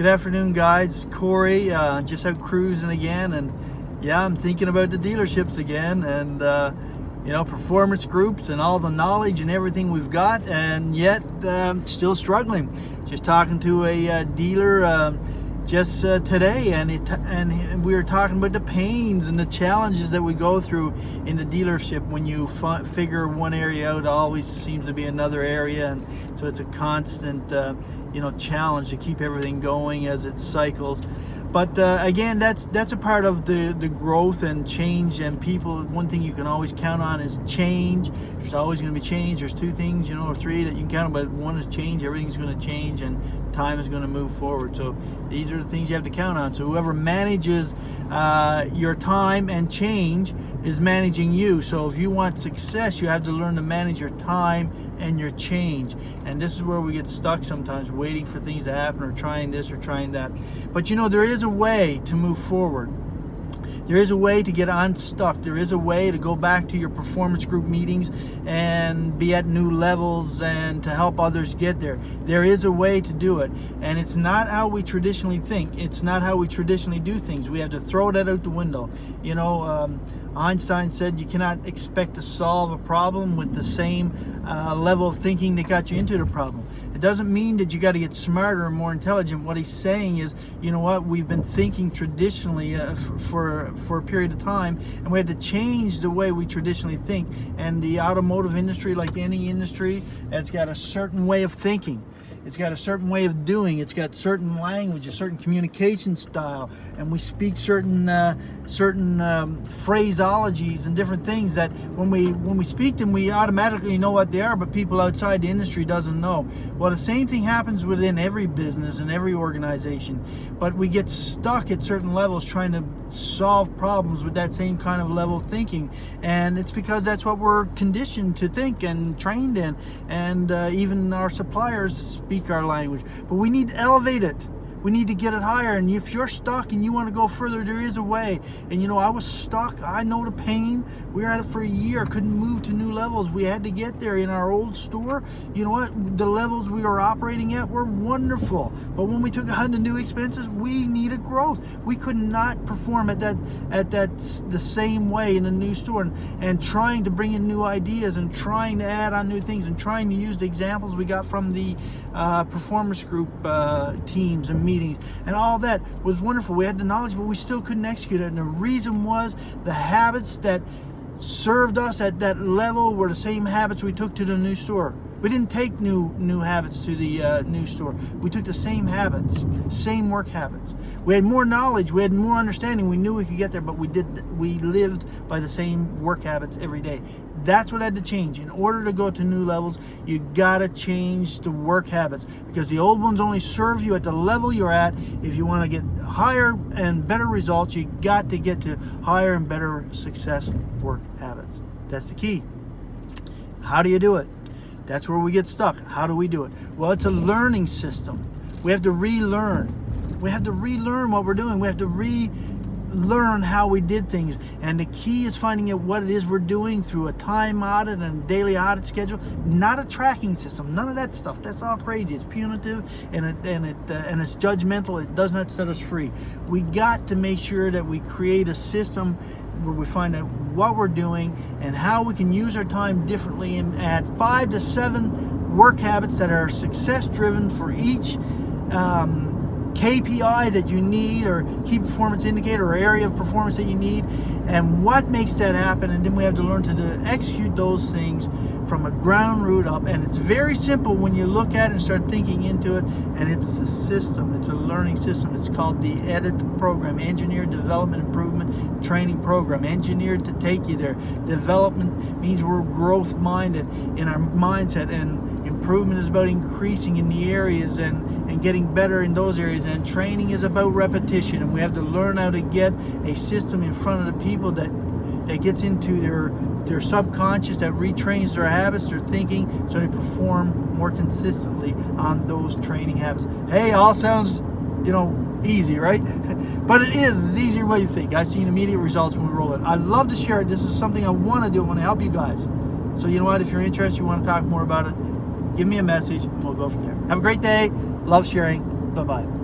Good afternoon, guys. It's Corey, just out cruising again, and yeah, I'm thinking about the dealerships again, and performance groups and all the knowledge and everything we've got, and yet still struggling. Just talking to a dealer just today, and we were talking about the pains and the challenges that we go through in the dealership. When you figure one area out, it always seems to be another area, and so it's a constant challenge to keep everything going as it cycles. But again, that's a part of the growth and change. And people, one thing you can always count on is change. There's always going to be change. There's two things, or three that you can count on, but one is change. Everything's going to change, and time is going to move forward. So these are the things you have to count on. So whoever manages your time and change is managing you. So if you want success, you have to learn to manage your time and your change. And this is where we get stuck sometimes, waiting for things to happen, or trying this or trying that. But there is a way to move forward. There is a way to get unstuck. There is a way to go back to your performance group meetings and be at new levels and to help others get there. There is a way to do it. And it's not how we traditionally think. It's not how we traditionally do things. We have to throw that out the window. Einstein said you cannot expect to solve a problem with the same level of thinking that got you into the problem. It doesn't mean that you got to get smarter and more intelligent. What he's saying is, we've been thinking traditionally for a period of time, and we had to change the way we traditionally think. And the automotive industry, like any industry, has got a certain way of thinking. It's got a certain way of doing. It's got certain language, a certain communication style, and we speak certain phraseologies and different things that when we speak them, we automatically know what they are, but people outside the industry doesn't know. Well, the same thing happens within every business and every organization, but we get stuck at certain levels trying to solve problems with that same kind of level of thinking, and it's because that's what we're conditioned to think and trained in, and even our suppliers speak our language, but we need to elevate it. We need to get it higher. And if you're stuck and you want to go further, there is a way. And I was stuck. I know the pain. We were at it for a year, couldn't move to new levels. We had to get there. In our old store, the levels we were operating at were wonderful, but when we took on the new expenses, we needed growth. We could not perform at the same way in the new store, and trying to bring in new ideas and trying to add on new things and trying to use the examples we got from the performance group teams and meetings, and all that was wonderful. We had the knowledge, but we still couldn't execute it. And the reason was the habits that served us at that level were the same habits we took to the new store. We didn't take new habits to the new store. We took the same habits, same work habits. We had more knowledge, we had more understanding, we knew we could get there, but we lived by the same work habits every day. That's what had to change. In order to go to new levels, you gotta change the work habits, because the old ones only serve you at the level you're at. If you want to get higher and better results, you got to get to higher and better success work habits. That's the key. How do you do it? That's where we get stuck. How do we do it? Well, it's a learning system. We have to relearn. We have to relearn what we're doing. We have to relearn how we did things. And the key is finding out what it is we're doing through a time audit and a daily audit schedule, not a tracking system. None of that stuff. That's all crazy. It's punitive and it's judgmental. It does not set us free. We got to make sure that we create a system where we find out what we're doing and how we can use our time differently, and add 5 to 7 work habits that are success driven for each KPI that you need, or key performance indicator, or area of performance that you need, and what makes that happen. And then we have to learn to execute those things from a ground root up. And it's very simple when you look at it and start thinking into it, and it's a system. It's a learning system. It's called the EDIT program, Engineered Development Improvement Training Program. Engineered to take you there. Development means we're growth minded in our mindset, and improvement is about increasing in the areas and getting better in those areas, and training is about repetition. And we have to learn how to get a system in front of the people that gets into their subconscious, that retrains their habits, their thinking, so they perform more consistently on those training habits. Hey, all sounds easy, right? But it is. It's the easier way you think. I've seen immediate results when we roll it. I'd love to share it. This is something I want to do. I want to help you guys. So you know what? If you're interested, you want to talk more about it, give me a message, and we'll go from there. Have a great day. Love sharing. Bye-bye.